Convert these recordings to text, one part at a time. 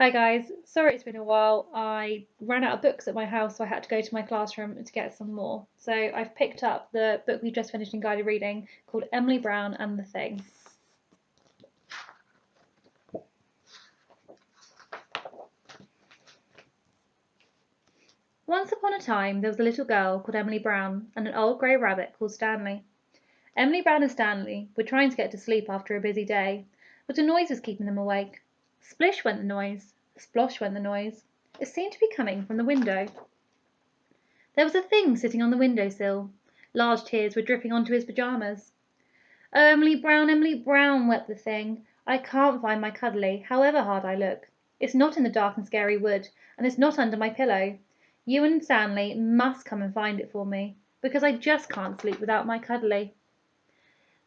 Hi guys, sorry it's been a while. I ran out of books at my house, so I had to go to my classroom to get some more. So I've picked up the book we just finished in guided reading called Emily Brown and the Thing. Once upon a time there was a little girl called Emily Brown and an old grey rabbit called Stanley. Emily Brown and Stanley were trying to get to sleep after a busy day, but a noise was keeping them awake. Splish went the noise, splosh went the noise. It seemed to be coming from the window. There was a thing sitting on the window sill. Large tears were dripping onto his pyjamas. "Oh, Emily Brown," wept the thing. "I can't find my cuddly, however hard I look. It's not in the dark and scary wood, and it's not under my pillow. You and Stanley must come and find it for me, because I just can't sleep without my cuddly."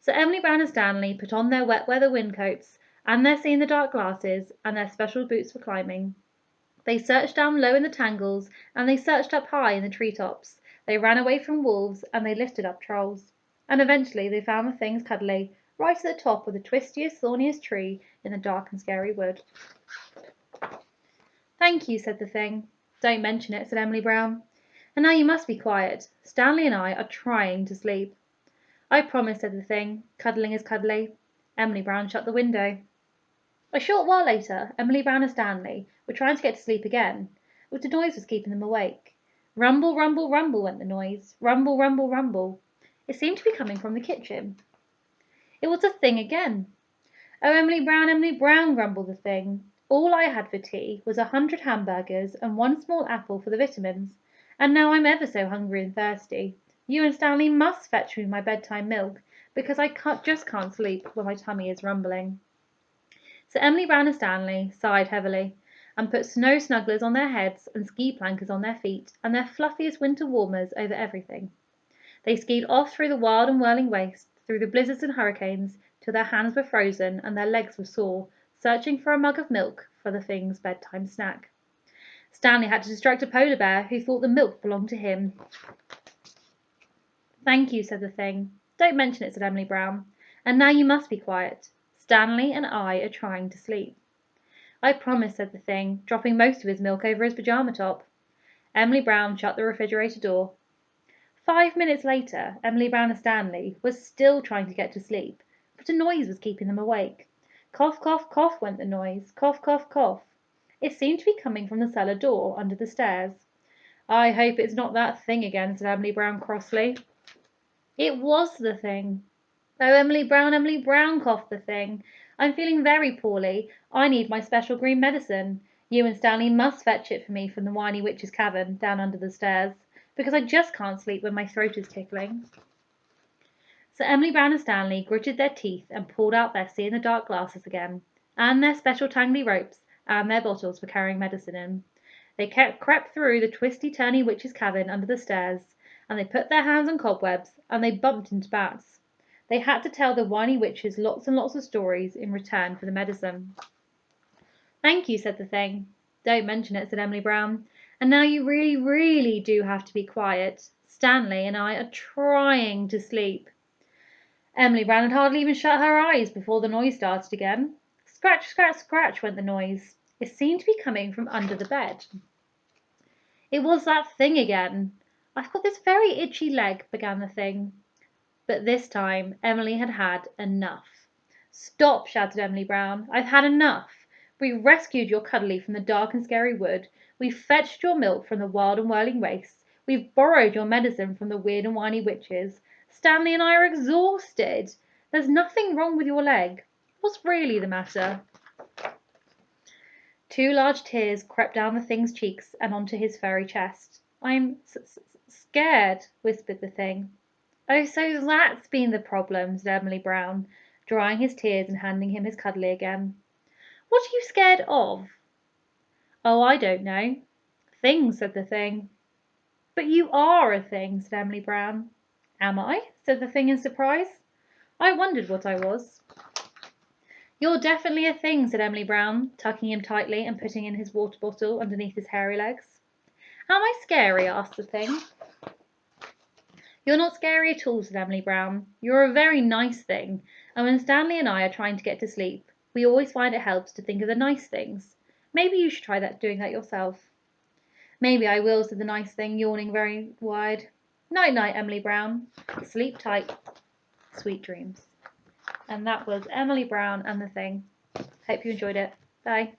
So Emily Brown and Stanley put on their wet weather windcoats and their see-in-the-dark glasses and their special boots for climbing. They searched down low in the tangles, and they searched up high in the tree-tops. They ran away from wolves, and they lifted up trolls. And eventually they found the thing's cuddly, right at the top of the twistiest, thorniest tree in the dark and scary wood. "Thank you," said the thing. "Don't mention it," said Emily Brown. "And now you must be quiet. Stanley and I are trying to sleep." "I promise," said the thing, cuddling his cuddly. Emily Brown shut the window. A short while later Emily Brown and Stanley were trying to get to sleep again, but a noise was keeping them awake. Rumble, rumble, rumble went the noise. Rumble, rumble, rumble. It seemed to be coming from the kitchen. It was the thing again. "Oh, Emily Brown," grumbled the thing. "All I had for tea was 100 hamburgers and one small apple for the vitamins, and now I'm ever so hungry and thirsty. You and Stanley must fetch me my bedtime milk, because I just can't sleep when my tummy is rumbling." So Emily Brown and Stanley sighed heavily, and put snow snugglers on their heads and ski plankers on their feet, and their fluffiest winter warmers over everything. They skied off through the wild and whirling waste, through the blizzards and hurricanes, till their hands were frozen and their legs were sore, searching for a mug of milk for the thing's bedtime snack. Stanley had to distract a polar bear who thought the milk belonged to him. "Thank you," said the thing. "Don't mention it," said Emily Brown. "And now you must be quiet. Stanley and I are trying to sleep." "I promise," said the thing, dropping most of his milk over his pyjama top. Emily Brown shut the refrigerator door. 5 minutes later Emily Brown and Stanley were still trying to get to sleep, but a noise was keeping them awake. Cough, cough, cough went the noise. Cough, cough, cough. It seemed to be coming from the cellar door under the stairs. "I hope it's not that thing again," said Emily Brown crossly. It was the thing. "Oh, Emily Brown," coughed the thing. "I'm feeling very poorly. I need my special green medicine. You and Stanley must fetch it for me from the Whiny Witch's cavern down under the stairs, because I just can't sleep when my throat is tickling." So Emily Brown and Stanley gritted their teeth and pulled out their see-in-the-dark glasses again, and their special tangly ropes, and their bottles for carrying medicine in. They crept through the twisty-turny witch's cavern under the stairs, and they put their hands on cobwebs, and they bumped into bats. They had to tell the whiny witches lots and lots of stories in return for the medicine. "Thank you," said the thing. "Don't mention it," said Emily Brown. "And now you really, really do have to be quiet. Stanley and I are trying to sleep." Emily Brown had hardly even shut her eyes before the noise started again. Scratch, scratch, scratch went the noise. It seemed to be coming from under the bed. "It was that thing again. I've got this very itchy leg," began the thing. But this time Emily had had enough. "Stop!" shouted Emily Brown. "I've had enough. We rescued your cuddly from the dark and scary wood. We've fetched your milk from the wild and whirling wastes. We've borrowed your medicine from the weird and whiny witches. Stanley and I are exhausted. There's nothing wrong with your leg. What's really the matter?" Two large tears crept down the thing's cheeks and onto his furry chest. "I'm scared," whispered the thing. "Oh, so that's been the problem," said Emily Brown, drying his tears and handing him his cuddly again. "What are you scared of?" "Oh, I don't know. Things," said the thing. "But you are a thing," said Emily Brown. "Am I?" said the thing in surprise. "I wondered what I was." "You're definitely a thing," said Emily Brown, tucking him tightly and putting in his water bottle underneath his hairy legs. "Am I scary?" asked the thing. "You're not scary at all," said Emily Brown. "You're a very nice thing, and when Stanley and I are trying to get to sleep, we always find it helps to think of the nice things. Maybe you should try doing that yourself. Maybe I will, said the nice thing, yawning very wide. Night night, Emily Brown. Sleep tight. Sweet dreams. And that was Emily Brown and the Thing. Hope you enjoyed it. Bye.